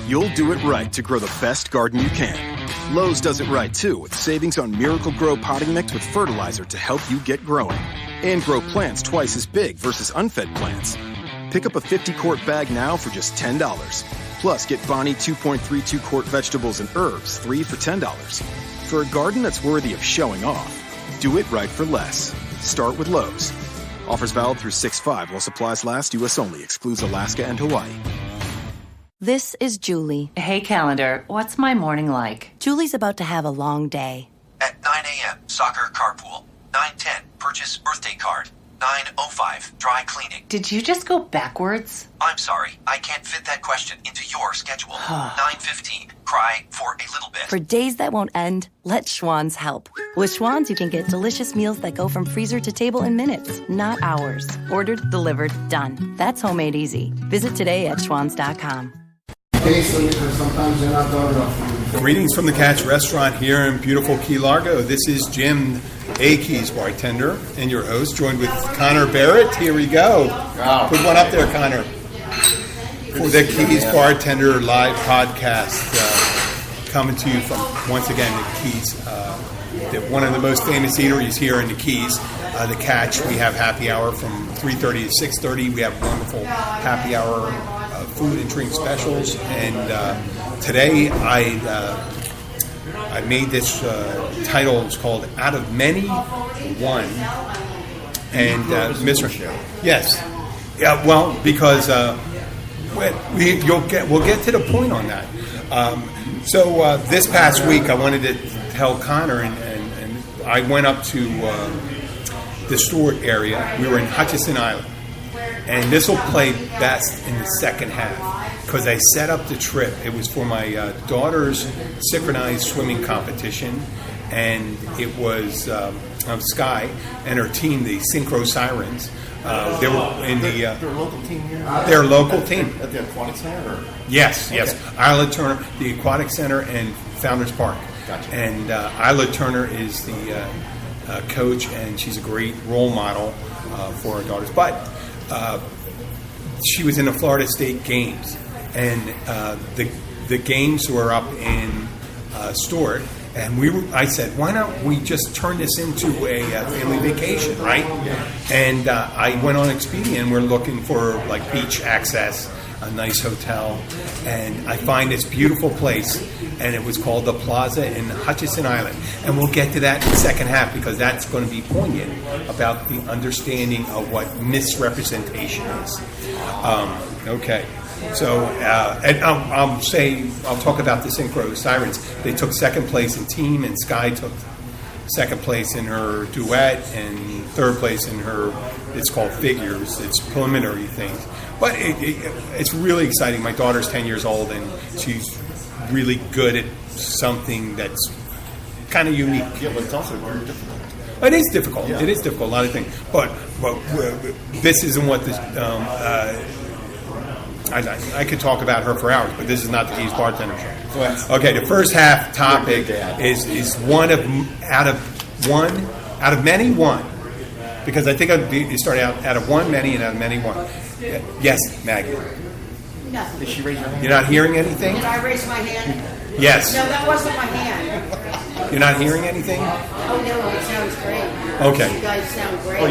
you'll do it right to grow the best garden you can. Lowe's does it right, too, with savings on Miracle-Gro potting mix with fertilizer to help you get growing. And grow plants twice as big versus unfed plants. Pick up a 50-quart bag now for just $10. Plus, get Bonnie 2.32-quart vegetables and herbs, 3 for $10. For a garden that's worthy of showing off, do it right for less. Start with Lowe's. Offers valid through 6/5 while supplies last. U.S. only. Excludes Alaska and Hawaii. This is Julie. Hey, calendar. What's my morning like? Julie's about to have a long day. At 9 a.m., soccer carpool. 9:10, purchase birthday card. 9:05, dry cleaning. Did you just go backwards? I'm sorry, I can't fit that question into your schedule. 9:15, cry for a little bit. For days that won't end, let Schwann's help. With Schwann's, you can get delicious meals that go from freezer to table in minutes, not hours. Ordered, delivered, done. That's homemade easy. Visit today at schwanns.com. Greetings from the Catch Restaurant here in beautiful Key Largo. This is Jim, a Keys bartender, and your host, joined with Connor Barrett. Here we go. Wow. Put one up there, Connor. For the Keys Bartender Live podcast, coming to you from, once again, the Keys, one of the most famous eateries here in the Keys, the Catch. We have happy hour from 3:30 to 6:30. We have wonderful happy hour food and drink specials, and today I made this title. It's called "Out of Many, One," and yes, yeah. Well, because we'll get to the point on that. So this past week, I wanted to tell Connor, and I went up to the Stewart area. We were in Hutchinson Island. And this will play best in the second half because I set up the trip. It was for my daughter's synchronized swimming competition, and it was Sky and her team, the Synchro Sirens. They were in the... They're a local team here? They're a local team. At the Aquatic Center? Or? Yes, okay. yes. Isla Turner, the Aquatic Center, and Founders Park. Gotcha. And Isla Turner is the coach, and she's a great role model for her daughters. But she was in the Florida State Games, and the games were up in Stewart, and I said, why don't we just turn this into a family vacation, right? And I went on Expedia, and we're looking for like beach access, a nice hotel, and I find this beautiful place, and it was called the Plaza in Hutchinson Island, and we'll get to that in the second half because that's going to be poignant about the understanding of what misrepresentation is. Okay, so and I'll talk about the Synchro Sirens. They took second place in team, and Sky took second place in her duet, and third place in her, it's called figures. It's preliminary things. But it's really exciting. My daughter's 10 years old, and she's really good at something that's kind of unique. Yeah, but it's also very difficult. It is difficult. Yeah. It is difficult, a lot of things. But this isn't what this... I could talk about her for hours, but this is not the Keys Bartender Show. Okay, the first half topic is one out of many, one. Because I think you start out of one, many, and out of many, one. Yes, Maggie. Nothing. Did she raise her hand? You're not hearing anything? Did I raise my hand? Yes. No, that wasn't my hand. You're not hearing anything? Oh, no, it sounds great. Okay. You guys sound great.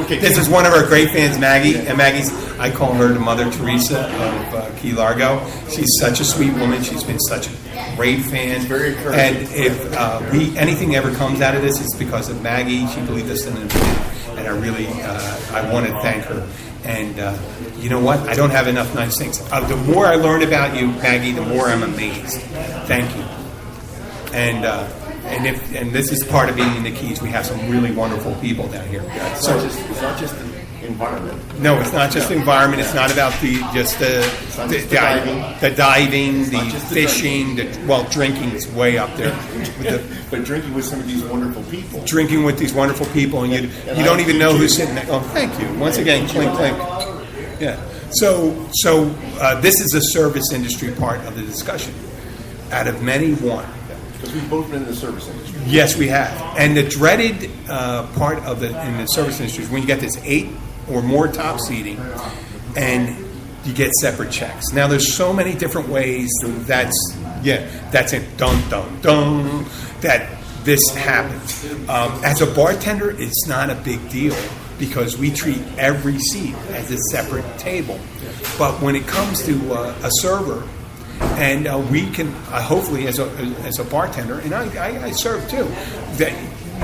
Okay. This is one of our great fans, Maggie. And Maggie's, I call her the Mother Teresa of Key Largo. She's such a sweet woman. She's been such a great fan. Very encouraging. And if anything ever comes out of this, it's because of Maggie. She believed us in the beginning. And I really, I want to thank her. And you know what? I don't have enough nice things. The more I learn about you, Maggie, the more I'm amazed. Thank you. And this is part of being in the Keys. We have some really wonderful people down here. Yeah, it's not just the environment. No, it's not just the environment. It's not about the diving, the fishing. Drinking is way up there. But drinking with some of these wonderful people. Drinking with these wonderful people, and you don't even know who's sitting there. Oh, thank you. Once again, clink, clink. Yeah. So this is the service industry part of the discussion. Out of many, one. Because we've both been in the service industry. Yes, we have. And the dreaded part of in the service industry is when you get this 8 or more top seating, and you get separate checks. Now, there's so many different ways that's it, dun, dun, dun, that this happens. As a bartender, it's not a big deal because we treat every seat as a separate table. But when it comes to a server, and we can, hopefully as a bartender, and I serve too, that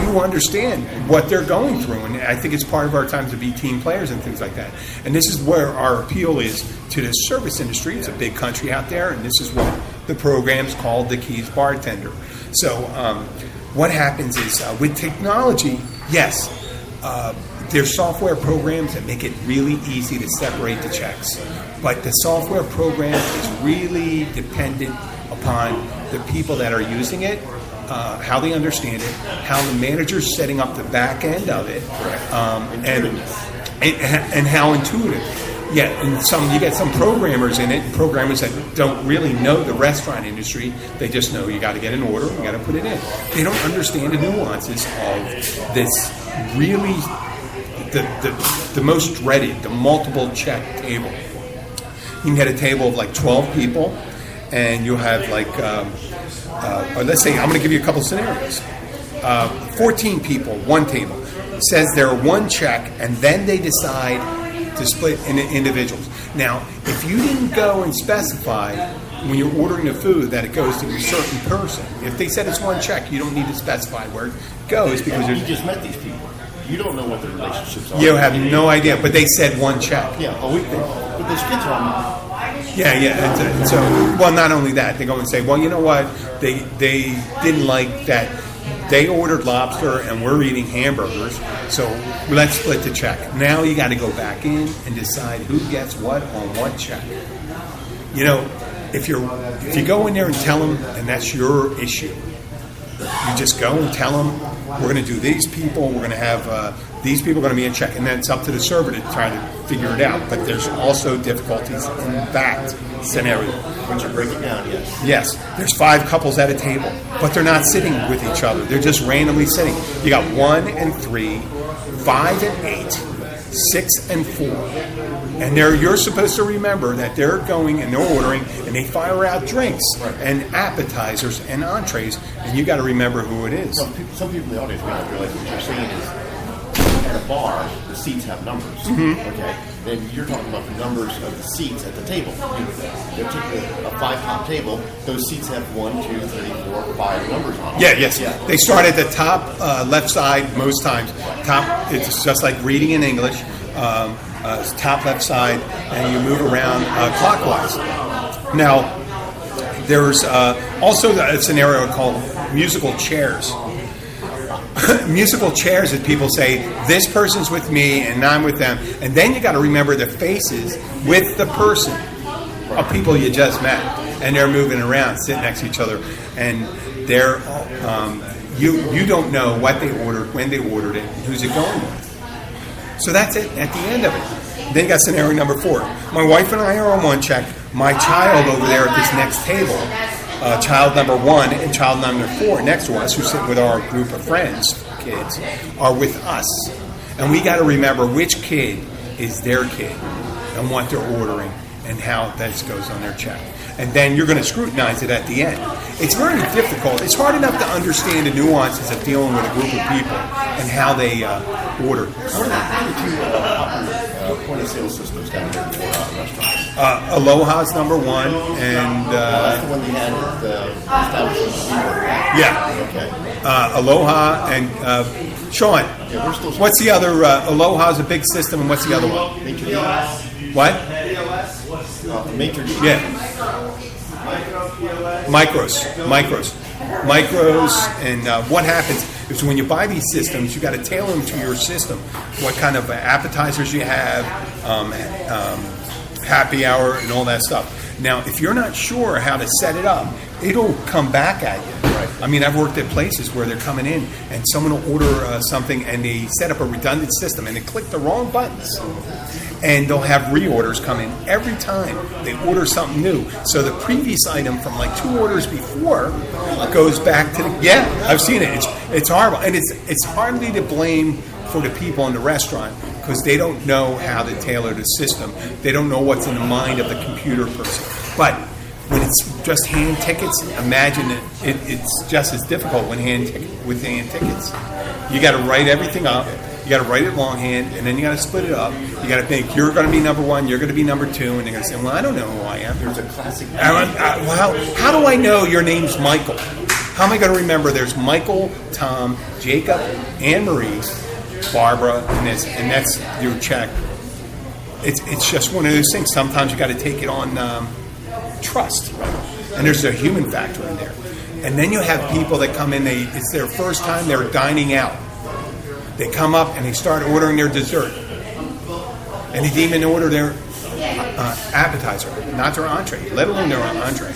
you understand what they're going through. And I think it's part of our time to be team players and things like that. And this is where our appeal is to the service industry. It's a big country out there, and this is what the program's called the Keys Bartender. So what happens is with technology, yes, there's software programs that make it really easy to separate the checks. But the software program is really dependent upon the people that are using it, how they understand it, how the manager's setting up the back end of it, and how intuitive. Yeah, and you get some programmers in it, programmers that don't really know the restaurant industry. They just know you got to get an order, you got to put it in. They don't understand the nuances of this really the most dreaded, the multiple check table. You can get a table of like 12 people, and you'll have like, or let's say, I'm going to give you a couple scenarios. 14 people, one table. It says they're one check, and then they decide to split into individuals. Now, if you didn't go and specify when you're ordering the food that it goes to a certain person, if they said it's one check, you don't need to specify where it goes because you just met these people. You don't know what the relationships are. You have no idea, but they said one check. Yeah, but there's kids on. Yeah. And so, well, not only that, they go and say, well, you know what? They didn't like that. They ordered lobster and we're eating hamburgers, so let's split the check. Now you got to go back in and decide who gets what on what check. You know, if you go in there and tell them, and that's your issue. You just go and tell them, we're going to do these people, we're going to have these people are going to be in check, and then it's up to the server to try to figure it out. But there's also difficulties in that scenario. Once you break it down, yes. Yes, there's 5 couples at a table, but they're not sitting with each other. They're just randomly sitting. You got 1 and 3, 5 and 8, 6 and 4. And you're supposed to remember that they're going and they're ordering and they fire out drinks and appetizers and entrees, and you got to remember who it is. Well, some people in the audience may not realize what you're saying is at a bar, the seats have numbers. Mm-hmm. Okay? Then you're talking about the numbers of the seats at the table. They're taking a 5-top table. Those seats have 1, 2, 3, 4, 5 numbers on them. Yes. They start at the top left side most times. Top, it's just like reading in English. Top left side, and you move around clockwise. Now, there's also a scenario called musical chairs. Musical chairs that people say, this person's with me and I'm with them, and then you got to remember the faces with the person of people you just met, and they're moving around, sitting next to each other, and they're you don't know what they ordered, when they ordered it, and who's it going with. So that's it at the end of it. Then you got scenario number 4. My wife and I are on one check. My child over there at this next table, child number 1 and child number 4 next to us, who sit with our group of friends, kids, are with us. And we got to remember which kid is their kid and what they're ordering and how that goes on their check. And then you're going to scrutinize it at the end. It's very difficult. It's hard enough to understand the nuances of dealing with a group of people and how they order. What are the 2 popular point-of-sale systems down there for restaurants? Aloha's number 1, and that's the one they had at the establishment. Yeah. Okay. Aloha and Sean. Yeah, we're still. What's the other? Aloha's a big system, and what's the other one? Maitre d'. What? Maitre d'. Yeah. Micros, and what happens is when you buy these systems, you got to tailor them to your system. What kind of appetizers you have, happy hour, and all that stuff. Now, if you're not sure how to set it up, it'll come back at you. Right. I mean, I've worked at places where they're coming in and someone will order something and they set up a redundant system and they click the wrong buttons. And they'll have reorders come in every time they order something new. So the previous item from like 2 orders before goes back to the... Yeah, I've seen it. It's horrible. And it's hardly to blame for the people in the restaurant. because they don't know how to tailor the system. They don't know what's in the mind of the computer person. But when it's just hand tickets, imagine it's just as difficult with hand tickets. You got to write everything up. You got to write it longhand, and then you got to split it up. You got to think you're going to be number one, you're going to be number two, and they're going to say, "Well, I don't know who I am." There's a classic. Well, how do I know your name's Michael? How am I going to remember? There's Michael, Tom, Jacob, Anne Marie, Barbara, and that's your check. It's just one of those things. Sometimes you got to take it on trust, and there's a human factor in there. And then you have people that come in. It's their first time. They're dining out. They come up and they start ordering their dessert, and they didn't even order their appetizer, not their entree, let alone their entree.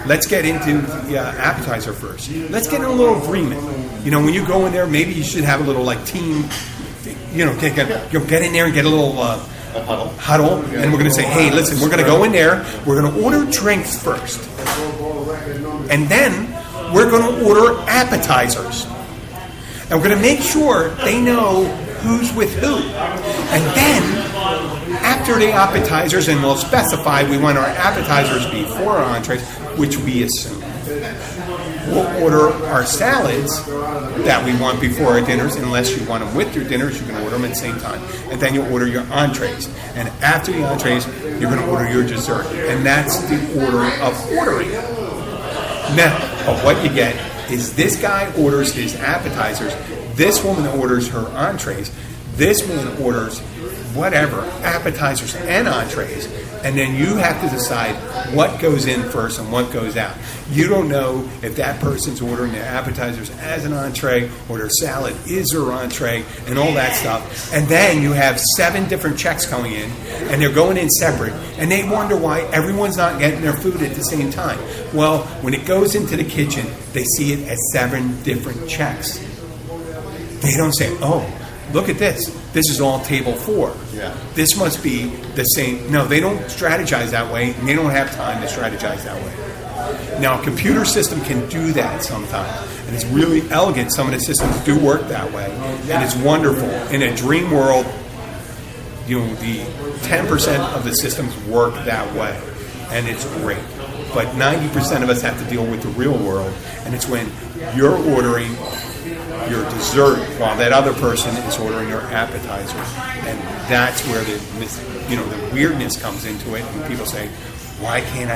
Let's get into the appetizer first. Let's get in a little agreement. You know, when you go in there, maybe you should have a little like team. You know, get in there and get a little huddle, and we're going to say, hey, listen, we're going to go in there. We're going to order drinks first, and then we're going to order appetizers. And we're going to make sure they know who's with who. And then, after the appetizers, and we'll specify we want our appetizers before our entrees, which we assume. We'll order our salads that we want before our dinners. Unless you want them with your dinners, you can order them at the same time. And then you'll order your entrees. And after the entrees, you're going to order your dessert. And that's the order of ordering. Now, but what you get is this guy orders his appetizers, this woman orders her entrees, this woman orders whatever, appetizers and entrees, and then you have to decide what goes in first and what goes out. You don't know if that person's ordering their appetizers as an entree or their salad is their entree and all that stuff. And then you have 7 different checks coming in, and they're going in separate, and they wonder why everyone's not getting their food at the same time. Well, when it goes into the kitchen, they see it as 7 different checks. They don't say, oh, look at this. This is all table 4. Yeah. This must be the same. No, they don't strategize that way, and they don't have time to strategize that way. Now, a computer system can do that sometimes, and it's really elegant. Some of the systems do work that way, and it's wonderful. In a dream world, you know, the 10% of the systems work that way, and it's great. But 90% of us have to deal with the real world, and it's when you're ordering your dessert while that other person is ordering your appetizer, and that's where the weirdness comes into it. And people say, why can't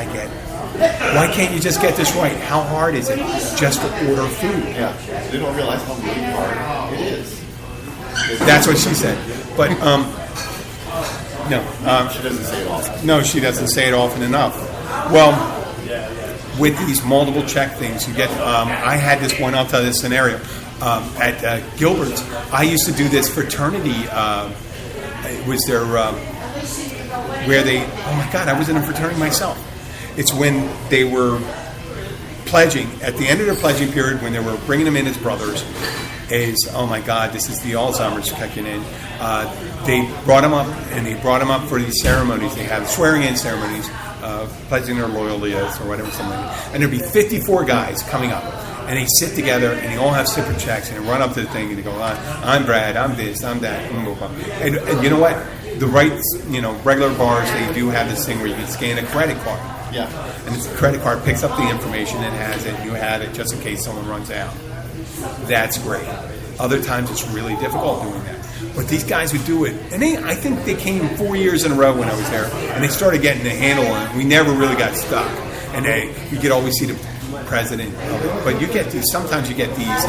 you just get this right? How hard is it just to order food? Yeah, they don't realize how really hard it is. That's what she said. But no, she doesn't say it often. No, she doesn't say it often enough. Well, with these multiple check things, you get. I had this one. I'll tell you this scenario. At Gilbert's, I used to do this fraternity. It was their where they. Oh my God! I was in a fraternity myself. It's when they were pledging at the end of their pledging period, when they were bringing them in as brothers. Is oh my God! This is the Alzheimer's kicking in. They brought them up, and they brought them up for these ceremonies. They have swearing-in ceremonies, pledging their loyalty or whatever, something like that. And there'd be 54 guys coming up. And they sit together, and they all have separate checks, and they run up to the thing, and they go, I'm Brad, I'm this, I'm that, and you know what? The regular bars, they do have this thing where you can scan a credit card. Yeah. And the credit card picks up the information and has it, and you have it just in case someone runs out. That's great. Other times, it's really difficult doing that. But these guys would do it. And I think they came 4 years in a row when I was there, and they started getting the handle on it. We never really got stuck. And you could always see the president of it. But sometimes you get these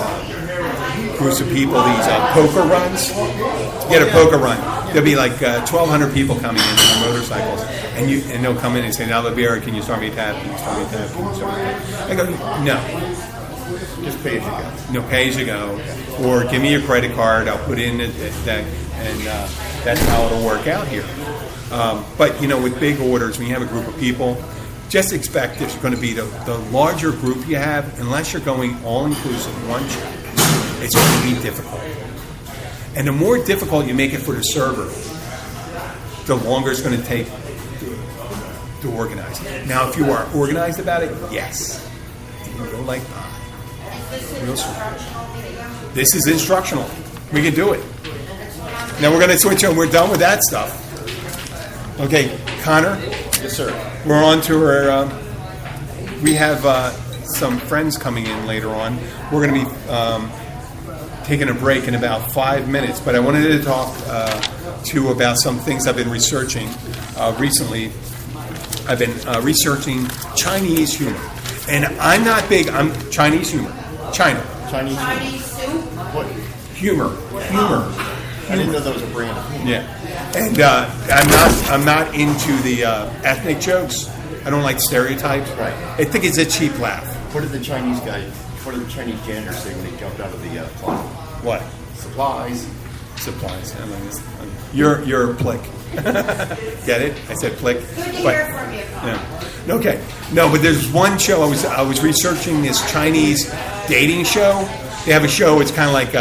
groups of people, these poker runs. You get a poker run. There'll be like 1,200 people coming in on their motorcycles, and they'll come in and say, now, LeBierre, can you start me a tab? Can you start me a tab? Can you start me a tab? I go, no. Just pay as you go. No, pay as you go. Or give me your credit card, I'll put in that, and that's how it'll work out here. But, with big orders, when you have a group of people, just expect there's going to be the larger group you have, unless you're going all-inclusive, one check, it's going to be difficult. And the more difficult you make it for the server, the longer it's going to take to organize. Now, if you are organized about it, yes. You can go like that. Real simple. This is instructional. We can do it. Now we're going to switch on. We're done with that stuff. Okay, Connor. Yes, sir. We're on to our. We have some friends coming in later on. We're going to be taking a break in about 5 minutes, but I wanted to talk to you about some things I've been researching recently. I've been researching Chinese humor, and I'm not big on Chinese humor. Chinese soup? What? Humor. I didn't know that was a brand. Yeah, and I'm not into the ethnic jokes. I don't like stereotypes. Right. I think it's a cheap laugh. What did the Chinese janitor say when he jumped out of the closet? What? Supplies. I mean, you're a plick. Get it? I said plick. Good to hear from you, Paul. Yeah. Okay. No, but there's one show I was researching this Chinese dating show. They have a show. It's kind of like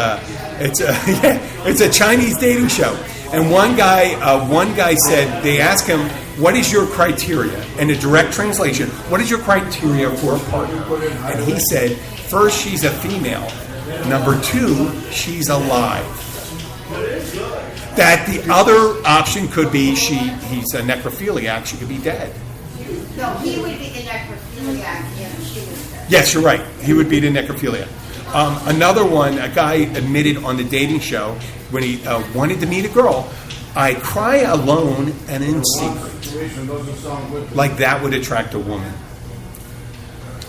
it's a Chinese dating show. And one guy said they asked him, "What is your criteria?" And a direct translation, "What is your criteria for a partner?" And he said, "First, she's a female. Number 2, she's alive." That the other option could be he's a necrophiliac. She could be dead. No, he would be the necrophiliac if she was there. Yes, you're right. He would be the necrophiliac. Another one, a guy admitted on the dating show when he wanted to meet a girl, "I cry alone and in secret." Like that would attract a woman.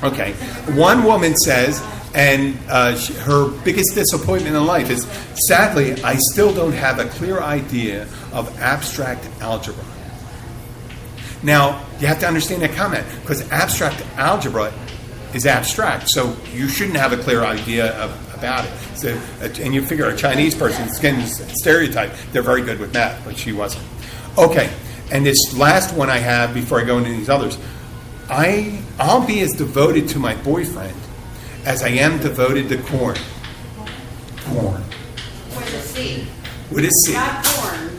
Okay. One woman says, and her biggest disappointment in life is, "Sadly, I still don't have a clear idea of abstract algebra." Now, you have to understand that comment, because abstract algebra is abstract, so you shouldn't have a clear idea about it. So, and you figure a Chinese person's stereotype, they're very good with math, but she wasn't. Okay, and this last one I have before I go into these others, I'll be as devoted to my boyfriend as I am devoted to corn. Corn. With a C. With a C. Not corn.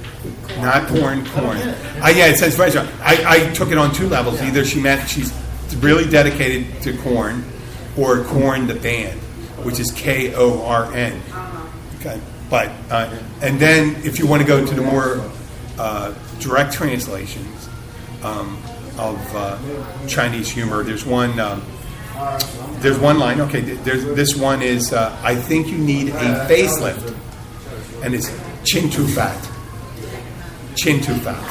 Not porn, corn. Yeah, it says right. I took it on 2 levels. Either she meant she's really dedicated to Korn, or Korn the band, which is Korn. Okay, but and then if you want to go to the more direct translations of Chinese humor, there's one line. Okay, this one is I think you need a facelift, and it's chin too fat. Chin too fat.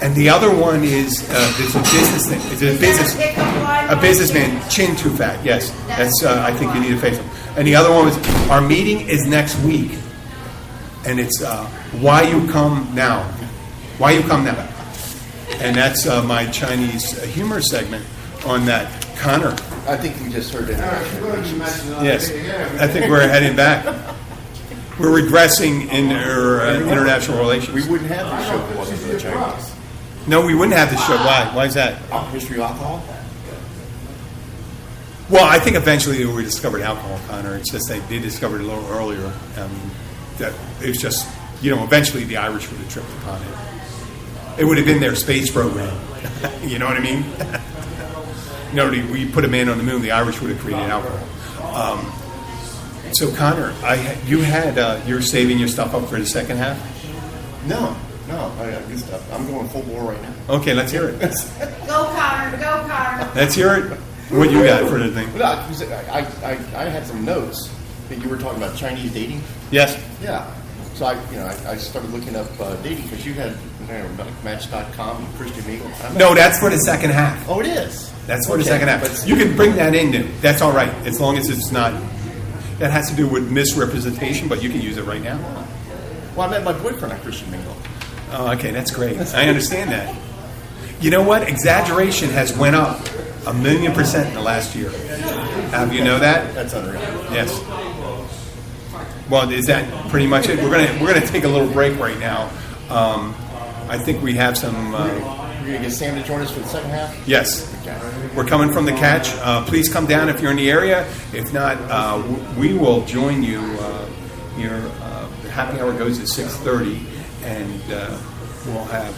And the other one is there's a business thing. It's a businessman, chin too fat. Yes, that's. I think you need a facelift. And the other one was our meeting is next week, and it's why you come now. Why you come now? And that's my Chinese humor segment on that. Connor. I think we just heard international relations. Yes, I think we're heading back. We're regressing in our international relations. We wouldn't have this show if it wasn't for the Chinese. No, we wouldn't have this show. Why? Why is that? History of alcohol? Well, I think eventually we discovered alcohol, Connor. It's just they discovered it a little earlier. That it was just, eventually the Irish would have tripped upon it. It would have been their space program. You know what I mean? We put a man on the moon, the Irish would have created alcohol. So, Connor, you're saving your stuff up for the second half? No, I got good stuff. I'm going full bore right now. Okay, let's hear it. Go, Connor. Let's hear it. What you got for the thing? I had some notes that you were talking about Chinese dating. Yes. Yeah. So I started looking up dating because you had Match.com and Christian Mingle. No, that's for the second half. Oh, it is. That's for the second half. You can bring that in. That's all right, as long as it's not. That has to do with misrepresentation, but you can use it right now. Well, I met my boyfriend on Christian Mingle. Oh, okay, that's great. I understand that. You know what? Exaggeration has went up 1,000,000% in the last year. Have you know that? That's unreal. Yes. Well, is that pretty much it? We're gonna take a little break right now. I think we have some. We're gonna get Sam to join us for the second half. Yes. Okay. We're coming from the catch. Please come down if you're in the area. If not, we will join you. Your happy hour goes at 6:30, and we'll have.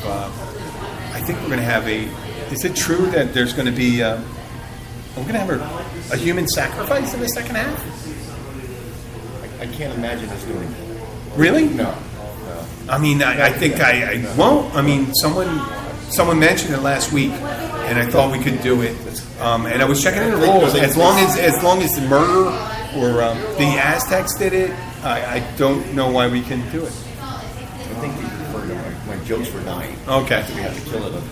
I think we're going to have a. Is it true that there's going to be? We're going to have a human sacrifice in the second half. I can't imagine us doing Really? No. I mean, I think I won't. I mean, someone mentioned it last week, and I thought we could do it. And I was checking in the rules. As long as the murder or the Aztecs did it, I don't know why we can do it. I think you referred to my jokes were dying. Okay. We have to kill it.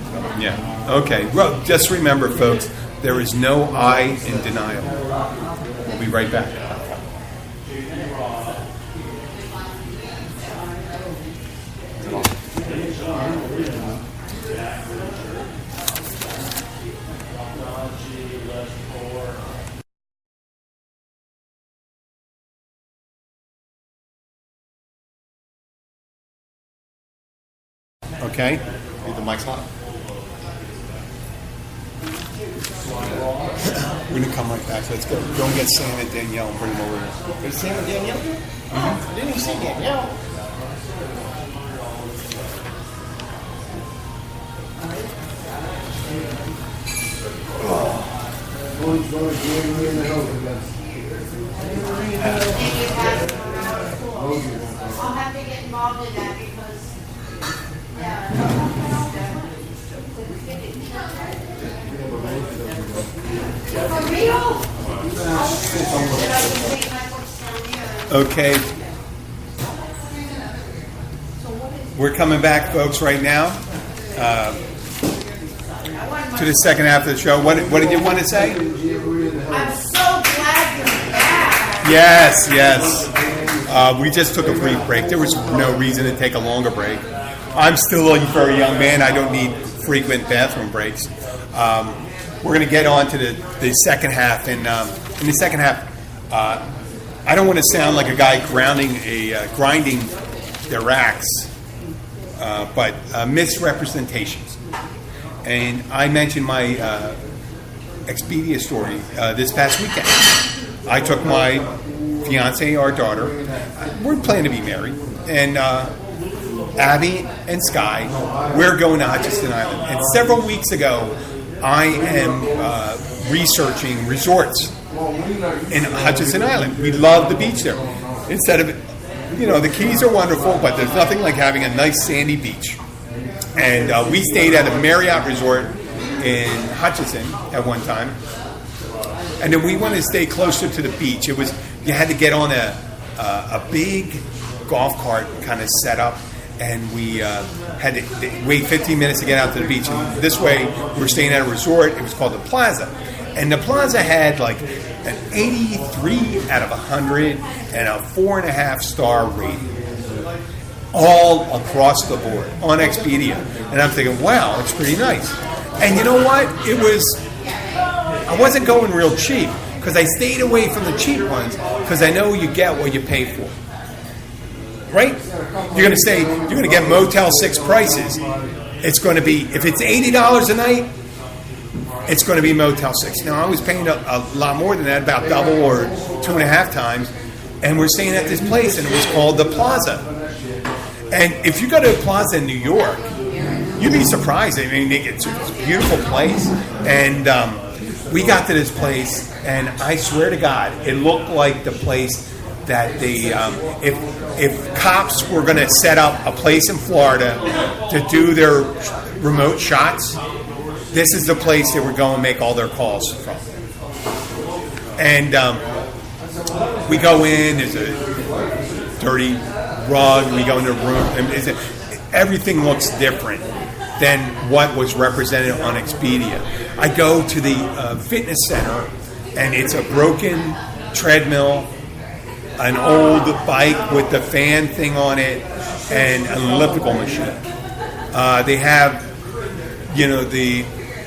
Yeah. Okay. Well, just remember, folks, there is no I in denial. We'll be right back. Okay. The mic's hot. We're gonna come right back. Let's go. Go and get Sam and Danielle and bring them over here. Is Sam and Danielle here? I didn't even see Danielle. I'll have to get involved in that because, For real? Okay. We're coming back, folks, right now to the second half of the show. What did you want to say? I'm so glad you're back. Yes. We just took a brief break. There was no reason to take a longer break. I'm still a very young man. I don't need frequent bathroom breaks. We're going to get on to the second half. And in the second half, I don't want to sound like a guy grinding their axe, but misrepresentations. And I mentioned my Expedia story this past weekend. I took my fiance, our daughter. We're planning to be married, and Abby and Sky, we're going to Hutchinson Island. And several weeks ago, I am researching resorts in Hutchinson Island. We love the beach there. Instead of, the Keys are wonderful, but there's nothing like having a nice sandy beach. And we stayed at a Marriott resort in Hutchinson at one time. And then we wanted to stay closer to the beach. You had to get on a big golf cart kind of set up, and we had to wait 15 minutes to get out to the beach. And this way, we were staying at a resort. It was called the Plaza. And the Plaza had like an 83 out of 100 and a 4.5-star rating. All across the board on Expedia. And I'm thinking, wow, it's pretty nice. And you know what? I wasn't going real cheap because I stayed away from the cheap ones because I know you get what you pay for. Right? You're going to get Motel 6 prices. It's going to be, if it's $80 a night, it's going to be Motel 6. Now, I was paying a lot more than that, about double or 2.5 times. And we're staying at this place, and it was called the Plaza. And if you go to the Plaza in New York, you'd be surprised. I mean, it's a beautiful place. And we got to this place, and I swear to God, it looked like the place that if cops were going to set up a place in Florida to do their remote shots, this is the place they were going to make all their calls from. And we go in, there's a dirty rug, we go into a room, and everything looks different than what was represented on Expedia. I go to the fitness center, and it's a broken treadmill, an old bike with the fan thing on it, and an elliptical machine. They have,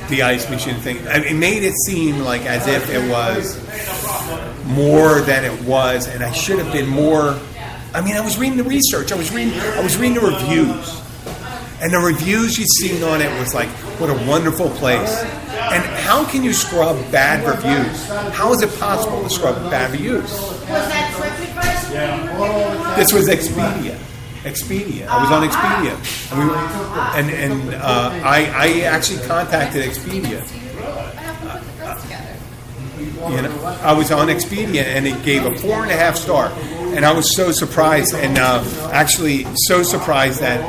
the ice machine thing. I mean, it made it seem like as if it was more than it was, and I should have been more. I mean, I was reading the research. I was reading the reviews, and the reviews you'd seen on it was like, what a wonderful place. And how can you scrub bad reviews? How is it possible to scrub bad reviews? Was that TripAdvisor? This was Expedia. I was on Expedia, and I actually contacted Expedia. I was on Expedia, and it gave a 4.5 star, and I was so surprised, and actually so surprised that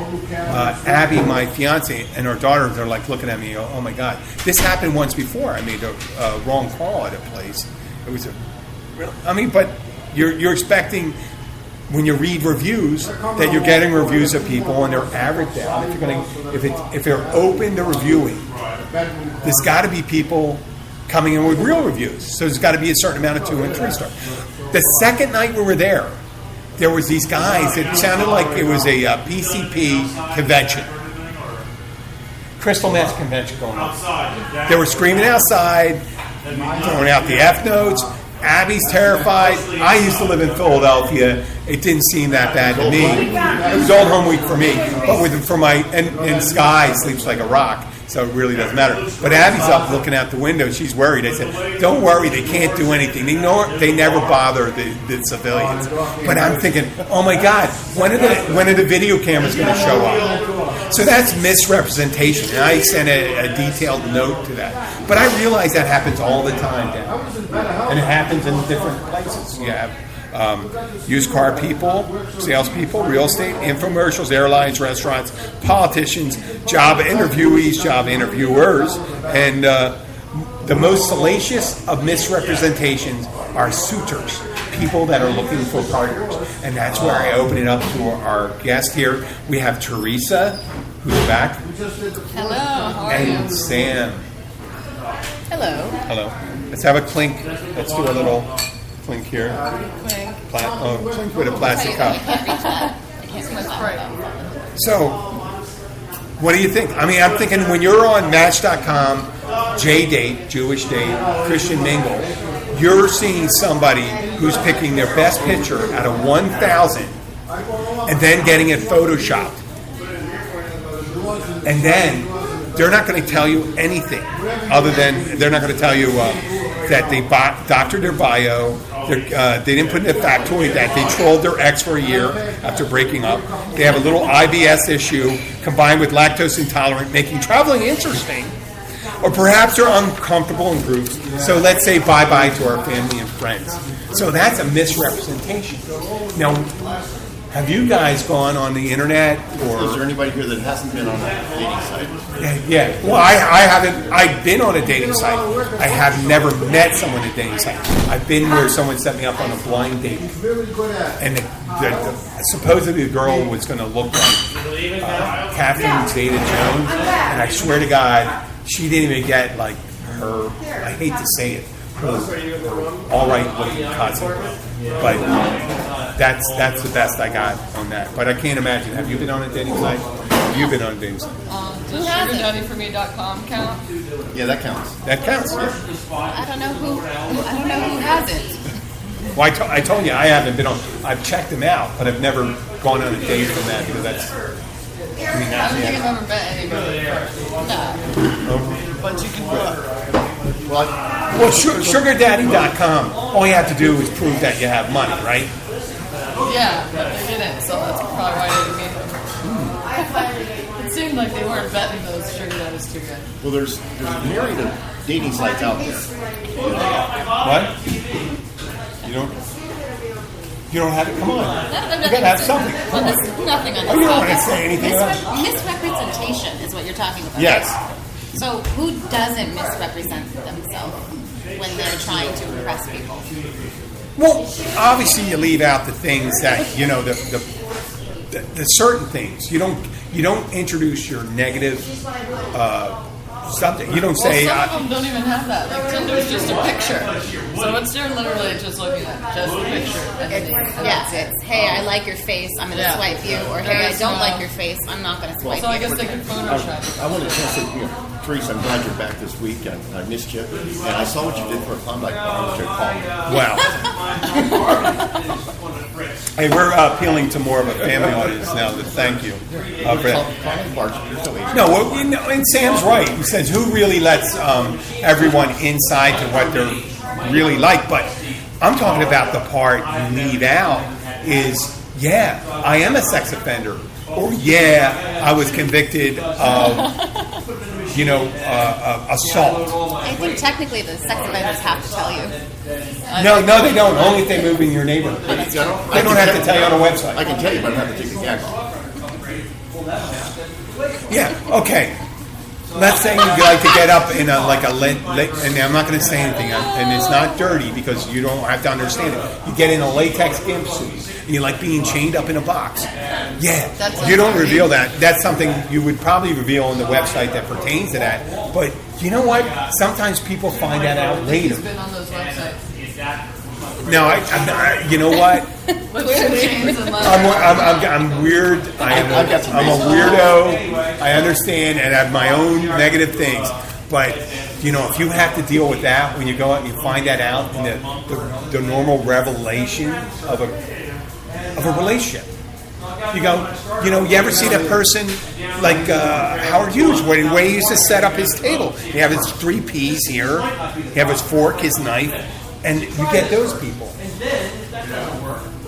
Abby, my fiance, and her daughter, they're like looking at me. Oh my God, this happened once before. I made a wrong call at a place. It was but you're expecting, when you read reviews, that you're getting reviews of people and they're averaged down. If they're open to reviewing, there's got to be people coming in with real reviews. So there's got to be a certain amount of 2 and 3 star. The second night we were there was these guys. It sounded like it was a PCP convention, Crystal Meth convention going on. They were screaming outside, throwing out the F notes. Abby's terrified. I used to live in Philadelphia. It didn't seem that bad to me. It was old home week for me. But and Sky sleeps like a rock, so it really doesn't matter. But Abby's up looking out the window. She's worried. I said, don't worry, they can't do anything. They never bother the civilians. But I'm thinking, oh my God, when are the video cameras going to show up? So that's misrepresentation. And I sent a detailed note to that. But I realize that happens all the time down. And it happens in different places. You have used car people, salespeople, real estate, infomercials, airlines, restaurants, politicians, job interviewees, job interviewers, and the most salacious of misrepresentations are suitors, people that are looking for partners. And that's where I open it up to our guest here. We have Teresa, who's back. Hello, how are you? And Sam. Hello. Hello. Let's have a clink. Let's do a little clink here. Clink. Clink with a plastic cup. I can't reach that. So, what do you think? I mean, I'm thinking when you're on Match.com, J-Date, Jewish Date, Christian Mingle, you're seeing somebody who's picking their best picture out of 1,000 and then getting it photoshopped. And then they're not going to tell you anything other than they're not going to tell you that they doctored their bio. They didn't put in a factoid that they trolled their ex for a year after breaking up. They have a little IBS issue combined with lactose intolerant, making traveling interesting. Or perhaps they're uncomfortable in groups. So let's say bye-bye to our family and friends. So that's a misrepresentation. Now, have you guys gone on the internet? Or is there anybody here that hasn't been on a dating site? Yeah. Well, I haven't. I've been on a dating site. I have never met someone at a dating site. I've been where someone set me up on a blind date, and supposedly the girl was going to look like Catherine Zeta-Jones, and I swear to God, she didn't even get like her. I hate to say it, her all right looking cousin, but that's the best I got on that. But I can't imagine. Have you been on a dating site? Have you been on a dating site? Does SugarDaddyForMe.com count? Yeah, that counts. That counts. Yeah. I don't know who hasn't. Well, I told you I haven't been on. I've checked them out, but I've never gone on a date from that because that's. I mean, I don't think I've ever met anybody. No. But you can do it. Well, SugarDaddy.com. All you have to do is prove that you have money, right? Yeah, but they didn't, so that's probably why they didn't meet them. It seemed like they weren't vetting those sugar daddies too good. well, there's a myriad of dating sites out there. What? You don't have it? Come on. You gotta have something. Come on. There's nothing on this. Oh, you don't want to say anything about it? Misrepresentation is what you're talking about. Yes. So who doesn't misrepresent themselves when they're trying to impress people? Well, obviously you leave out the things that, the certain things. You don't introduce your negative something. You don't say. Well, some of them don't even have that. Like Tinder's just a picture, so it's you're literally just looking at just a picture. It's hey, I like your face, I'm going to swipe you, or hey, I don't like your face, I'm not going to swipe you. So I guess they can Photoshop. I want to say, Teresa, I'm glad you're back this week. I missed you, and I saw what you did for a Klondike bar, which I called. Wow. Hey, we're appealing to more of a family audience now. Thank you. Klondike bars, you're so Asian. No, and Sam's right. He says, who really lets everyone inside to what they're really like? But I'm talking about the part you leave out is, yeah, I am a sex offender. Or, yeah, I was convicted of assault. I think technically the sex offenders have to tell you. No, they don't. Only if they move in your neighborhood. They don't have to tell you on a website. I can tell you, but I have to take the gag off. Yeah. Okay. Let's say you like to get up in and I'm not going to say anything, and it's not dirty because you don't have to understand it. You get in a latex gimp suit, and you like being chained up in a box. Yeah, you don't reveal that. That's something you would probably reveal on the website that pertains to that. But you know what? Sometimes people find that out later. He's been on those websites. No, I you know what? I'm weird. I'm a weirdo. I understand, and I have my own negative things. But if you have to deal with that when you go out and you find that out in the normal revelation of a relationship, you go, you ever see that person like Howard Hughes, where he used to set up his table? He have his 3 P's here, he have his fork, his knife. And you get those people.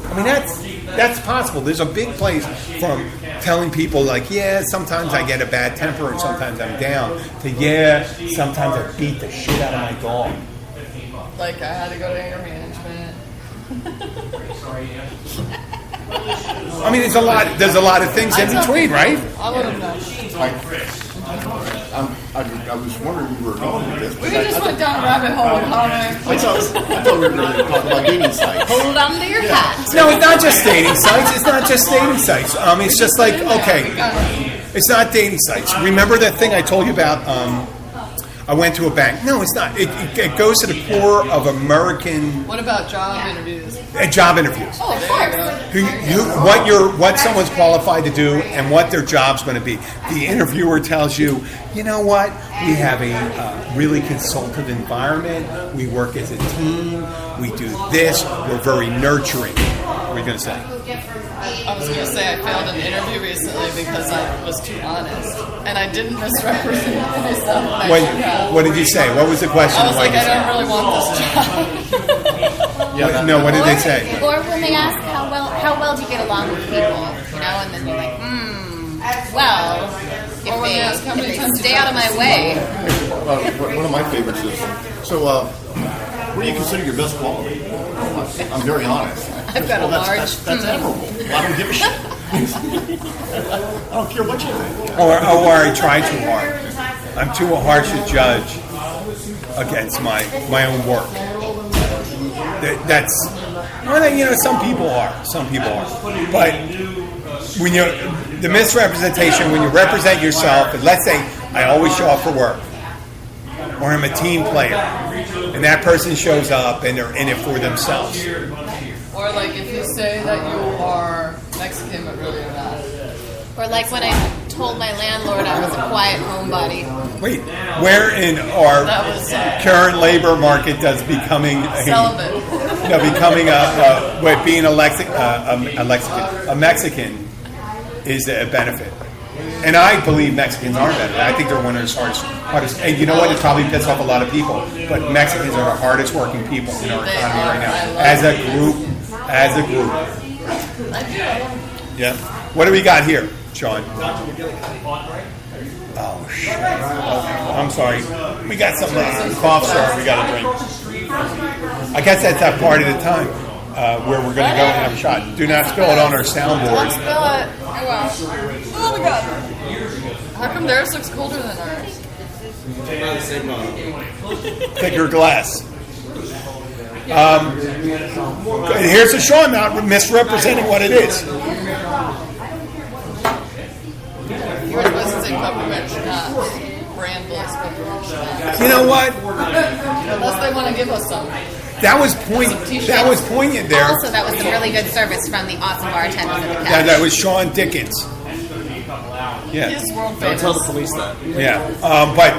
I mean, that's possible. There's a big place from telling people like, yeah, sometimes I get a bad temper and sometimes I'm down, to yeah, sometimes I beat the shit out of my dog. Like I had to go to anger management. I mean, there's a lot of things in between, right? I would have known. I was wondering where you were going with this. We just went down a rabbit hole. I thought we were going to talk about dating sites. Hold on to your hat. No, it's not just dating sites. It's not just dating sites. It's just like, okay, it's not dating sites. Remember that thing I told you about? I went to a bank. No, it's not. It goes to the core of American. What about job interviews? Job interviews. Oh, of course. What someone's qualified to do and what their job's going to be. The interviewer tells you, you know what? We have a really consultative environment. We work as a team. We do this. We're very nurturing. What are you going to say? I was going to say I failed an interview recently because I was too honest. And I didn't misrepresent myself. What did you say? What was the question? I was like, I don't really want this job. No, what did they say? Or when they ask how well do you get along with people, and then you're like, well, if they stay out of my way. One of my favorites is, so what do you consider your best quality? I'm very honest. I've got a large. That's admirable. Well, I don't give a shit. I don't care what you think. Or I try too hard. I'm too harsh a judge against my own work. That's some people are. But when the misrepresentation, when you represent yourself, and let's say I always show up for work, or I'm a team player, and that person shows up and they're in it for themselves. Or like if you say that you are Mexican but really you're not. Or like when I told my landlord I was a quiet homebody. Wait, where in our current labor market does becoming being a Mexican is a benefit? And I believe Mexicans are better. I think they're one of the hardest. And you know what? It probably pisses off a lot of people. But Mexicans are the hardest working people in our economy right now. As a group. Yeah. What do we got here, Sean? Oh, shit. I'm sorry. We got some cough syrup we got to drink. I guess that's that part of the time where we're going to go and have a shot. Do not spill it on our soundboard. Don't spill it. Oh, wow. Oh, my God. How come theirs looks colder than ours? Take your glass. Here's a Sean not misrepresenting what it is. You're supposed to say peppermint schnapps. Brandless peppermint schnapps. You know what? Unless they want to give us some. That was poignant there. Also, that was some really good service from the awesome bartenders at the cafe. That was Sean Dickens. Yeah. He's world famous. Don't tell the police that. Yeah. But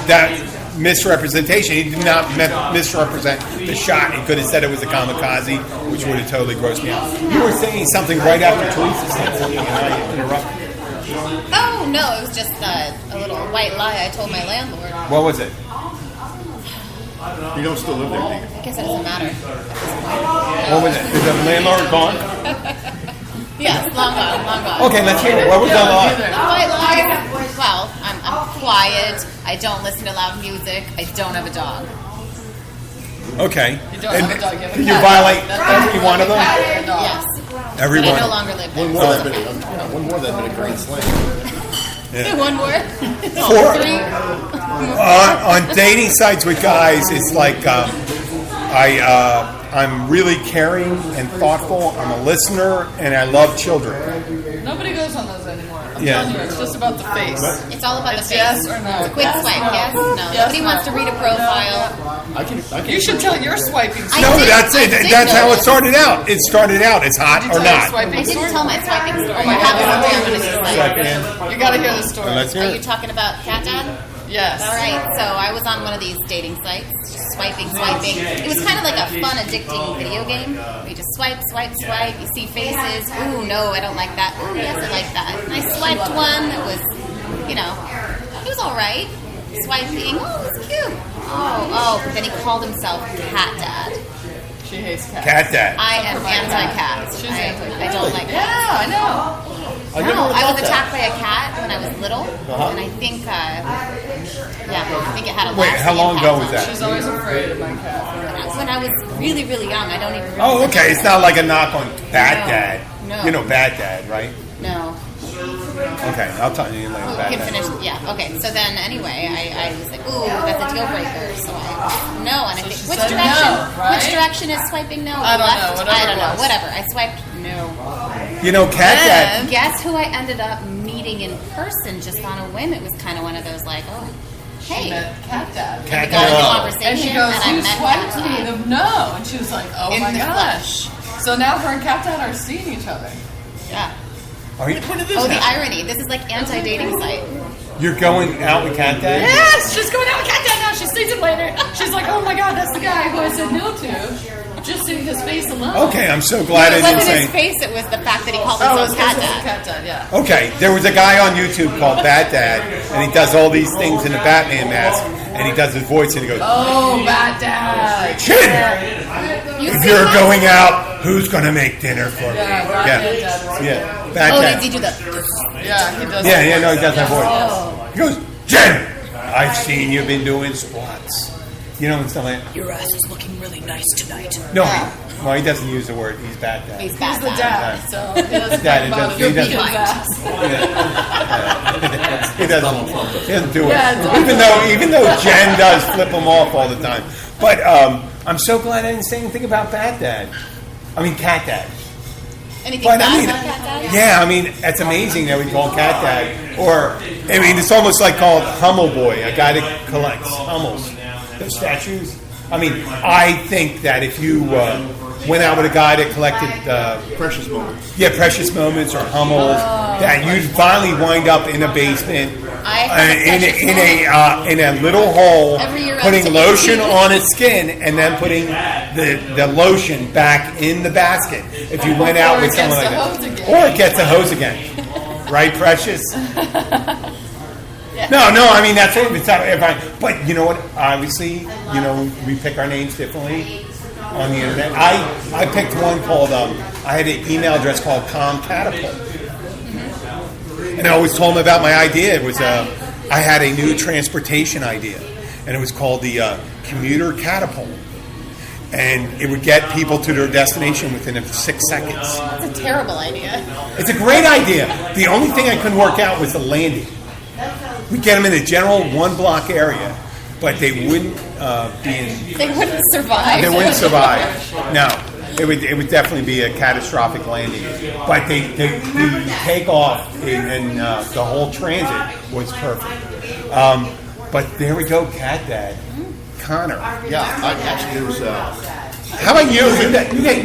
that misrepresentation, he did not misrepresent the shot. He could have said it was a kamikaze, which would have totally grossed me out. You were saying something right after Teresa said something, and I interrupted. Oh, no, it was just a little white lie I told my landlord. What was it? You don't still live there, do you? I guess it doesn't matter at this point. What was it? Is the landlord gone? Yes, long gone. Okay, let's hear it. What was the lie? The white lie. Well, I'm quiet. I don't listen to loud music. I don't have a dog. Okay. You don't have a dog, you have a Did you cat. violate That's every one of them? Yes. Every But one. I no longer live there. One more that'd been a grand slam. One more. Four. Three. On dating sites with guys, it's like I'm really caring and thoughtful. I'm a listener, and I love children. Nobody goes on those anymore. I'm Yeah. telling you, it's just about the face. It's all about It's the face. yes or no. Quick Yes, swipe. no. Yes. No. Yes, Nobody no. wants to read a profile. I can You should tell your swiping I No, story. did- that's I it. did That's how it notice. started out. It started out. It's hot Did or you tell your not. swiping I didn't story? tell my swiping story. Oh my I God, have that's something what I'm I'm going to gonna say. Swipe in. You gotta hear the story. Let's hear Are you it. talking about Cat Dad? Yes. All right, so I was on one of these dating sites, just swiping. It was kind of like a fun, addicting video game. You just swipe. You see faces. Ooh, no, I don't like that. Ooh, yes, I like that. And I swiped one that was, it was all right. Swiping. Oh, it was cute. Oh, but then he called himself Cat Dad. She hates cats. Cat dad. I am anti-cat. She's I anti-cat. don't like cats. Yeah, I know. No, I was attacked by a cat when I was little, and I think, I think it had a Wait, lasting how long ago was impact on that? me. She's always afraid of my cat. When I was really, really young, I don't even remember. Oh, okay. It's not like a knock on Bad No. Dad. No. You know Bad Dad, right? No. Okay, I'll tell you later. You Bad can Dad. finish. Yeah. Okay. So then, anyway, I was like, "Ooh, that's a deal breaker." So no, and I think she which said direction? no, right? Which direction is swiping no? I don't Left? know, whatever I don't it know. was. Whatever. I swiped no. You know, Cat Dad. Guess who I ended up meeting in person just on a whim? It was kind of one of those like, oh, She hey, met Cat Dad. Cat we got into Dad. conversation, And she goes, I you met swiped Cat me Dad. of no. And she was like, oh In my the gosh. So now her and Cat Dad are seeing each other. Yeah. Are you, Oh, the irony. This is like anti-dating site. you're going out with Cat Dad? Yes, she's going out with Cat Dad now. She sees him later. She's like, oh my god, that's the guy who I said no to. Just seeing his face alone. Okay, I'm so glad It I didn't wasn't his say. face, it was the fact that he called Oh, himself it's Cat because Dad. Cat Dad, yeah. Okay, there was a guy on YouTube called Bad Dad, and he does all these things in the Batman mask, and he does his voice, and he goes, Oh, Bat Dad. Chin! You If see you're that? going out, who's going to make dinner for me? Yeah, Batman Dad. Yeah, Bad Oh, Dad. did he do the... Yeah, he does. Yeah, no, he does that voice. Oh. He goes, Jen, I've seen you've been doing squats. You know, and stuff like that. Your ass is looking really nice tonight. No, well, he doesn't use the word. He's Bad Dad. He's He's Bad the Dad. dad, so he doesn't Dad, talk he about does- it. he doesn't- His ass. He doesn't do it. Yeah, Even though Jen does flip him off all the time. But I'm so glad I didn't say anything about Bad Dad. I mean, Cat Dad. Anything But bad I mean, about Cat Dad? yeah, I mean, it's amazing that we call Cat Dad. Or, I mean, it's almost like called Hummel Boy, a guy that collects Hummels, the statues. I mean, I think that if you went out with a guy that collected Precious moments. precious moments or Hummels, that you'd finally wind up in a basement, I have a precious in a little hole, Every year I putting take lotion it. on its skin, and then putting the lotion back in the basket. If you went out Or with it someone gets like the hose that, again. or it gets a hose again, right, Precious? No, I mean that's it. It's not, but you know what? Obviously, we pick our names differently on the internet. I picked one called. I had an email address called Com Catapult, and I always told them about my idea. It was I had a new transportation idea, and it was called the Commuter Catapult, and it would get people to their destination within 6 seconds. That's a terrible idea. It's a great idea. The only thing I couldn't work out was the landing. We get them in a general 1-block area, but they wouldn't be in. They wouldn't survive. They wouldn't survive. No, it would definitely be a catastrophic landing. But the takeoff and the whole transit was perfect. But there we go, Cat Dad, Connor. Yeah, actually, there was. How about you?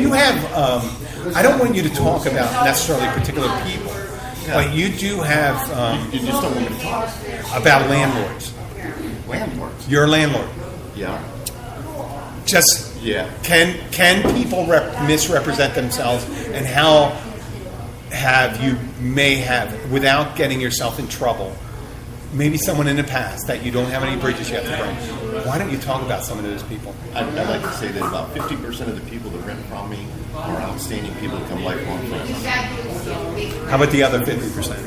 You have. I don't want you to talk about necessarily particular people, but you do have. You just don't want me to talk. About landlords. Landlords. You're a landlord. Yeah. Just Yeah. can people misrepresent themselves, and how have you may have, without getting yourself in trouble, maybe someone in the past that you don't have any bridges you have to burn. Why don't you talk about some of those people? I'd like to say that about 50% of the people that rent from me are outstanding people that become lifelong friends. How about the other 50%?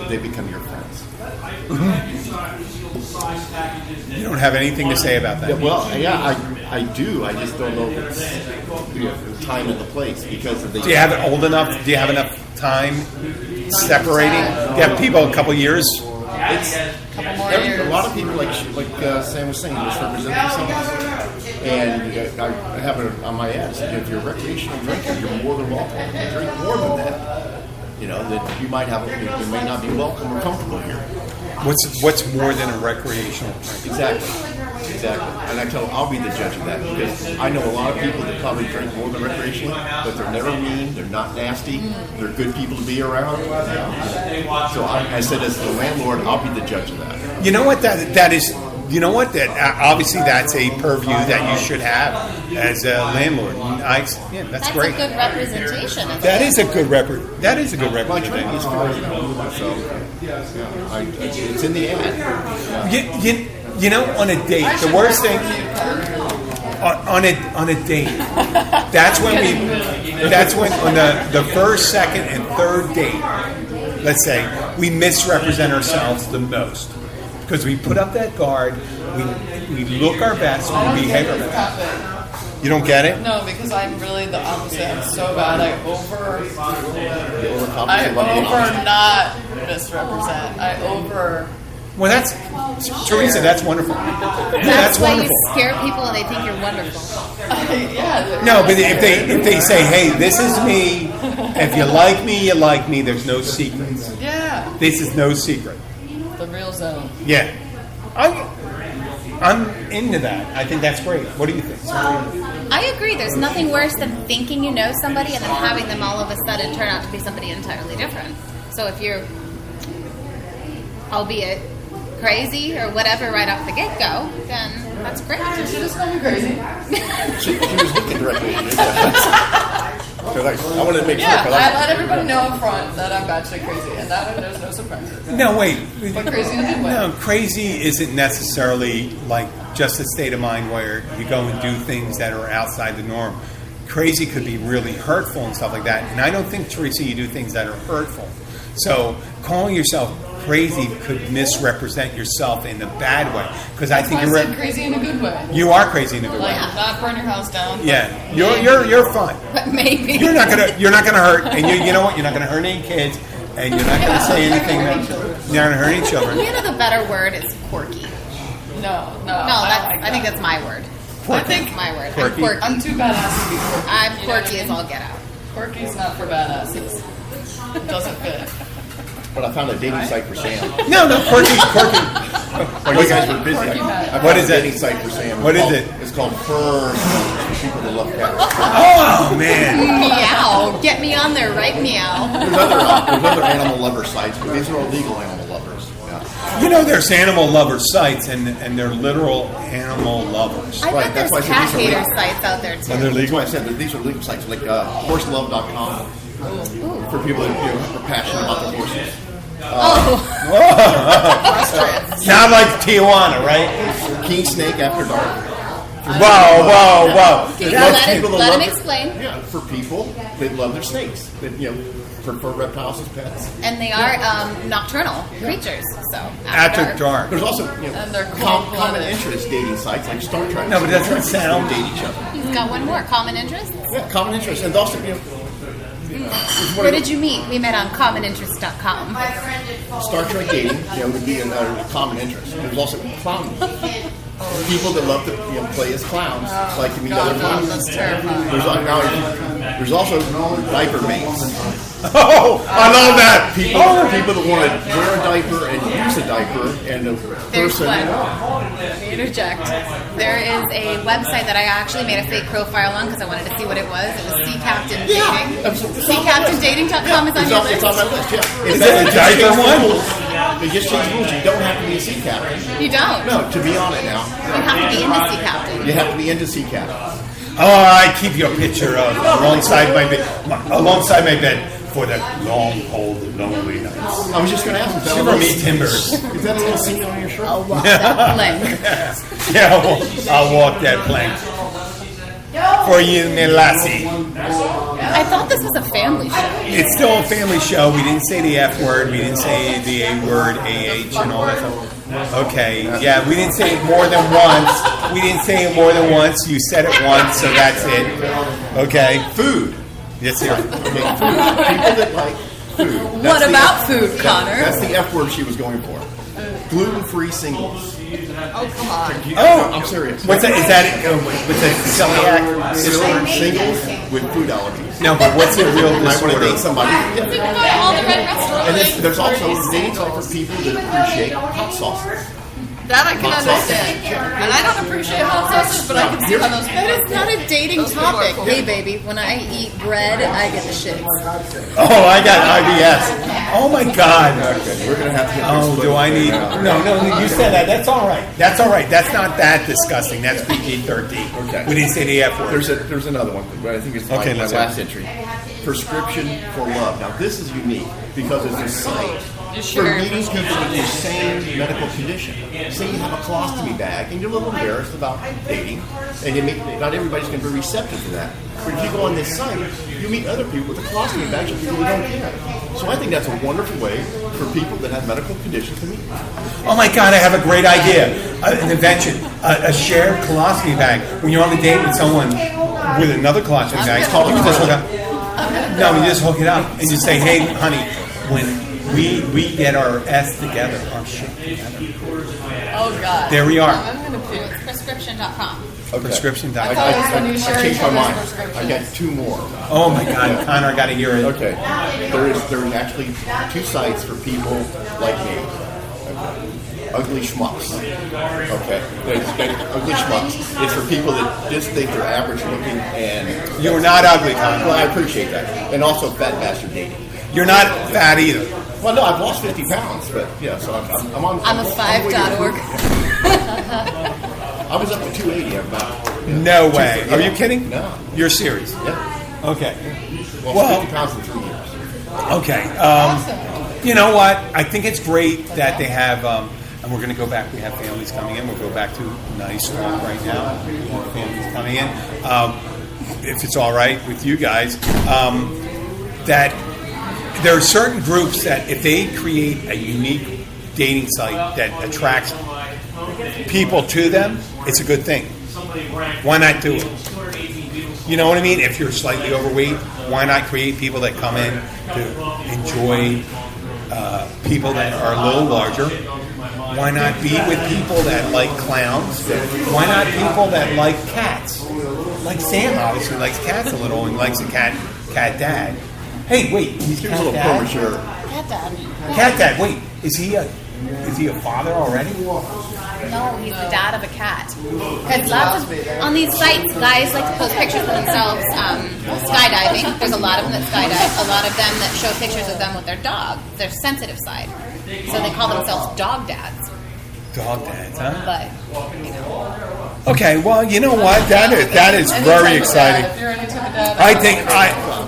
They become your friends. You don't have anything to say about that? Yeah, well, I do. I just don't know if it's the time and the place because of the. Do you have it old enough? Do you have enough time separating? Do you have people a couple years? It's a lot of people, like Sam was saying, misrepresent themselves. And I have it on my ad. So if you're a recreational drinker, you're more than welcome. If you drink more than that, that you might you may not be welcome or comfortable here. What's more than a recreational drink? Exactly. And I'll be the judge of that because I know a lot of people that probably drink more than recreational, but they're never mean, they're not nasty, they're good people to be around. So I said, as the landlord, I'll be the judge of that. You know what that is? You know what? That obviously that's a purview that you should have as a landlord. That's great. That's a good representation. That is a good representation. My training is for so it's in the ad. On a date, the worst thing on a date. That's when on the first, second, and third date. Let's say we misrepresent ourselves the most. Because we put up that guard, we look our best, we behave our best. You don't get it? No, because I'm really the opposite. I'm so bad. I not misrepresent. Well, that's Teresa. That's wonderful. That's why wonderful. You scare people and they think you're wonderful. No, but if they say, "Hey, this is me. If you like me, you like me. There's no secrets." Yeah. This is no secret. The real zone. Yeah. I'm into that. I think that's great. What do you think? I agree. There's nothing worse than thinking you know somebody and then having them all of a sudden turn out to be somebody entirely different. So if you're, albeit crazy or whatever right off the get-go, then that's great. Did you just call me crazy? She was looking directly at you. I wanted to make sure. Yeah, I let everybody know up front that I'm batshit crazy, and that there's no surprises. No, wait. But crazy in a good way. No, crazy isn't necessarily like just a state of mind where you go and do things that are outside the norm. Crazy could be really hurtful and stuff like that. And I don't think, Teresa, you do things that are hurtful. So calling yourself crazy could misrepresent yourself in a bad way. Because I think you're crazy in a good way. You are crazy in a good way. Not burn your house down. Yeah, you're fine. But maybe you're not gonna hurt, and you know what? You're not gonna hurt any kids, and you're not gonna say anything. You're not gonna hurt any children. You know, the better word is quirky. No. I think that's my word. Quirky. I think my word. Quirky. I'm quirky. I'm too badass to be quirky. I'm quirky as all get out. Quirky's not for badasses. It doesn't fit. But I found a dating site for Sam. No, quirky. While you guys were busy, What is it? Dating site for Sam. What is it? It's called Fur. For people that love cats. Oh man! Meow. Get me on there, right? Meow. There's other animal lover sites, but these are all legal animal lovers. Yeah. You know, there's animal lover sites, and they're literal animal lovers. I bet there's cat hater sites out there too. And they're That's legal. why I said that these are legal sites, like horselove.com. For people that are passionate about their horses. Not like Tijuana, right? King Snake After Dark. Whoa. Can you let him explain? Yeah, for people that love their snakes, that prefer reptiles as pets. And they are nocturnal creatures, so After dark. There's also And they're common interest dating sites like Star Trek. No, but it doesn't sound. Date each other. He's got one more. Common interests? Yeah, common interest, and also Where did you meet? We met on commoninterest.com. Star Trek dating, would be a common interest. There's also clown people that love to play as clowns, like to meet other clowns. That's terrifying. There's also diaper mates. Oh, I love that. People that want to wear a diaper and use a diaper, and a There's person. one. Let me interject. There is a website that I actually made a fake profile on because I wanted to see what it was. It was Sea Captain Dating. SeaCaptainDating.com is on your list. It's on my list, yeah. Is that a diaper one? They just changed rules. You don't have to be a sea captain. You don't. No, to be on it now. You have to be into Sea Captain. You have to be into sea captain. Oh, I keep your picture of alongside my bed for that long, cold, lonely nights. I was just going to ask him. Shiver me timbers. Is that a little scene on your shirt? I'll walk that plank. Yeah, I'll walk that plank. for you, me lassie. I thought this was a family show. It's still a family show. We didn't say the F word. We didn't say the A word, AH, and all that stuff. Okay, yeah, we didn't say it more than once. We didn't say it more than once. You said it once, so that's it. Okay. Food. Yes, sir. Okay, food. People that like food. What about food, Connor? That's the F word she was going for. Gluten-free singles. Oh, come on. Oh, I'm serious. What's that? Is that what's that? Celiac Singles with food allergies. No, but what's the real I want to disorder? date somebody. Think about all the red restaurants. And there's also dating site for people that appreciate hot sauces. That I can understand. And I don't appreciate hot sauces, but I can see how those That is not a dating topic. Hey, baby, when I eat bread, I get the shits. Oh, I got IBS. Oh my God. Okay, we're gonna have to get this Oh, do I need? No, you said that. That's all right. That's all right. That's not that disgusting. That's PG-13. Okay. We didn't say the F word. There's another one, but I think it's my let's last have entry. Prescription for love. Now this is unique because it's a site for meeting people with the same medical condition. Say you have a colostomy bag and you're a little embarrassed about dating, and not everybody's going to be receptive to that. But if you go on this site, you meet other people with a colostomy bag and people who don't care. So I think that's a wonderful way for people that have medical conditions to meet. Oh my God, I have a great idea. An invention. A shared colostomy bag. When you're on a date with someone with another colostomy bag, you just hook up. No, you just hook it up and you say, hey, honey, when we get our S together, our shit together. Oh, God. There we are. I'm going to do it. Prescription.com. Okay. Prescription.com. I changed my mind. I got two more. Oh my God, Connor, I got to hear it. Okay. There is actually two sites for people like me. Okay. Ugly schmucks. Okay. Ugly schmucks. It's for people that just think they're average looking and... You're not ugly, Connor. Well, I appreciate that. And also fat bastard dating. You're not fat either. Well, no, I've lost 50 pounds, but yeah, so I'm on... I'm a 5.org. I was up to 280 about... No way. Are you kidding? No. You're serious? Yeah. Okay. Well, 50 pounds in 3 years. Okay. You know what? I think it's great that they have, and we're going to go back. We have families coming in. We'll go back to nice talk right now. We have families coming in. If it's all right with you guys, that there are certain groups that if they create a unique dating site that attracts people to them, it's a good thing. Why not do it? You know what I mean? If you're slightly overweight, why not create people that come in to enjoy people that are a little larger? Why not be with people that like clowns? Why not people that like cats? Like Sam obviously likes cats a little and likes a cat dad. Hey, wait, he's He cat was a little dad? premature. Cat dad. Cat dad, wait, is he a father already? No, he's the dad of a cat. Because lots of on these sites, guys like to post pictures of themselves skydiving. There's a lot of them that skydive. A lot of them that show pictures of them with their dog, their sensitive side. So they call themselves dog dads. Dog dads, huh? But you know, Okay, well, you know what? That is very exciting. If you're any type of dad,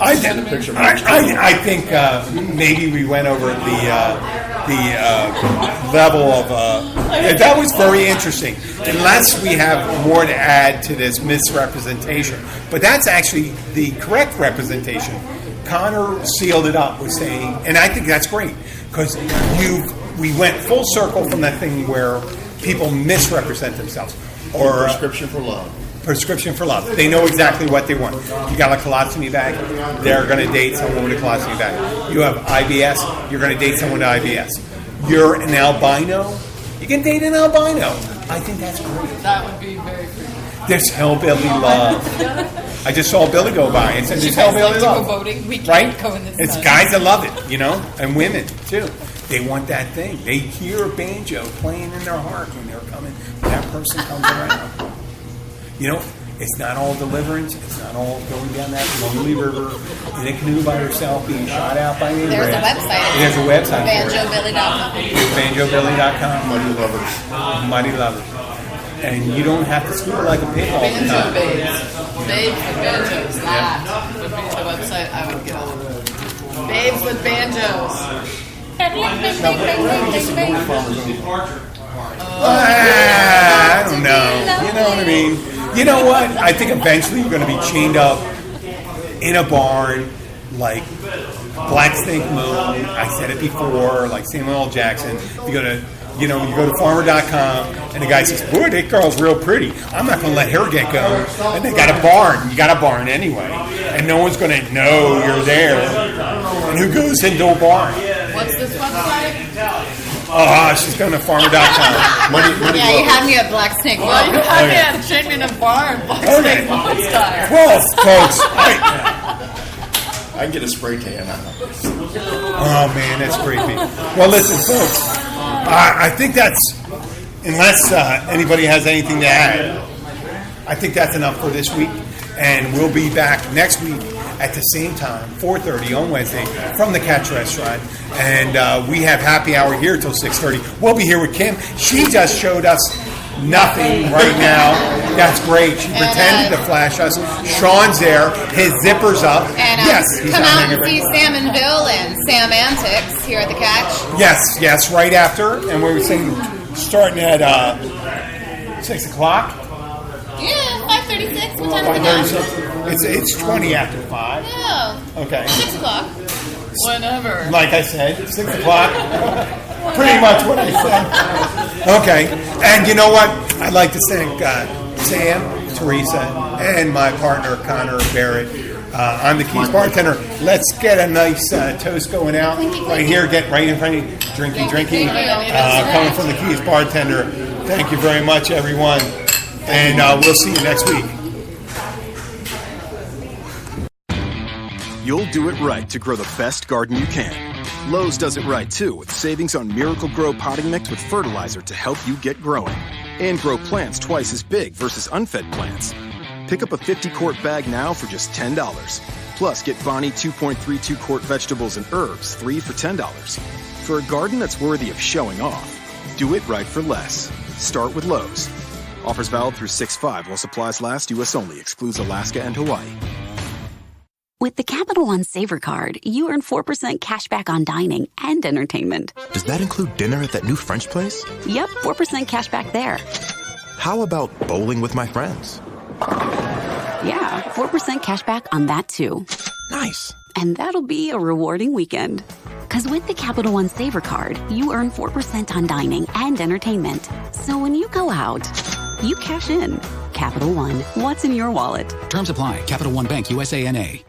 I think maybe we went over the level of that was very interesting. Unless we have more to add to this misrepresentation, but that's actually the correct representation. Connor sealed it up with saying, and I think that's great because we went full circle from that thing where people misrepresent themselves. Or Prescription for love. Prescription for love. They know exactly what they want. You got a colostomy bag, they're going to date someone with a colostomy bag. You have IBS, you're going to date someone with IBS. You're an albino, you can date an albino. I think that's great. that would be very creepy. There's hellbilly love. I just saw Billy go by and said, "There's hellbilly Go love." voting. We can't Right? go in this. It's time. guys that love it, you know, and women too. They want that thing. They hear a banjo playing in their heart when they're coming. When that person comes around. You know, it's not all deliverance. It's not all going down that lonely river in a canoe by yourself, being shot out by an there's a website. There's a website. BanjoBilly.com. BanjoBilly.com. Muddy lovers. Mighty lovers. And you don't have to squeal like a pig all the Banjo time. babes. Babes with banjos. That would be the website I would get on. Babes with banjos. I don't know. You know what I mean? You know what? I think eventually you're going to be chained up in a barn like Black Snake Moon. I said it before, like Samuel L. Jackson. You go to farmer.com and the guy says, boy, that girl's real pretty. I'm not going to let her get going. And they got a barn. You got a barn anyway. And no one's going to know you're there. And who goes into a barn? What's this website? She's going to farmer.com. Yeah, you had me at Black Snake. Well, you had me at chained in a barn. Black Snake Moon style. Well, folks, I can get a spray tan. Oh, man, that's creepy. Well, listen, folks, I think that's, unless anybody has anything to add, I think that's enough for this week. And we'll be back next week at the same time, 4:30 on Wednesday, from the Catch Restaurant. And we have happy hour here till 6:30. We'll be here with Kim. She just showed us nothing right now. That's great. She pretended to flash us. Sean's there. His zipper's up. And yes, he's come out and see Sam and Bill and Sam Antics here at the Catch. Yes, right after. And we were saying starting at 6 o'clock. Yeah, 5:36. What time is it now? It's 20 after 5. Oh. Okay. 6 o'clock. Whenever. Like I said, 6 o'clock. Pretty much what I said. Okay. And you know what? I'd like to thank Sam, Teresa, and my partner, Connor Barrett. I'm the Keys bartender. Let's get a nice toast going out right here. Get right in front of you. Drinking. Coming from the Keys bartender. Thank you very much, everyone. And we'll see you next week. You'll do it right to grow the best garden you can. Lowe's does it right, too, with savings on Miracle Grow potting mix with fertilizer to help you get growing. And grow plants twice as big versus unfed plants. Pick up a 50-quart bag now for just $10. Plus, get Bonnie 2.32-quart vegetables and herbs, 3 for $10. For a garden that's worthy of showing off, do it right for less. Start with Lowe's. Offers valid through 6/5 while supplies last. U.S. only. Excludes Alaska and Hawaii. With the Capital One Savor Card, you earn 4% cash back on dining and entertainment. Does that include dinner at that new French place? Yep, 4% cash back there. How about bowling with my friends? Yeah, 4% cash back on that too. Nice. And that'll be a rewarding weekend. Because with the Capital One Savor Card, you earn 4% on dining and entertainment. So when you go out, you cash in. Capital One, what's in your wallet? Terms apply. Capital One Bank, USA, N.A.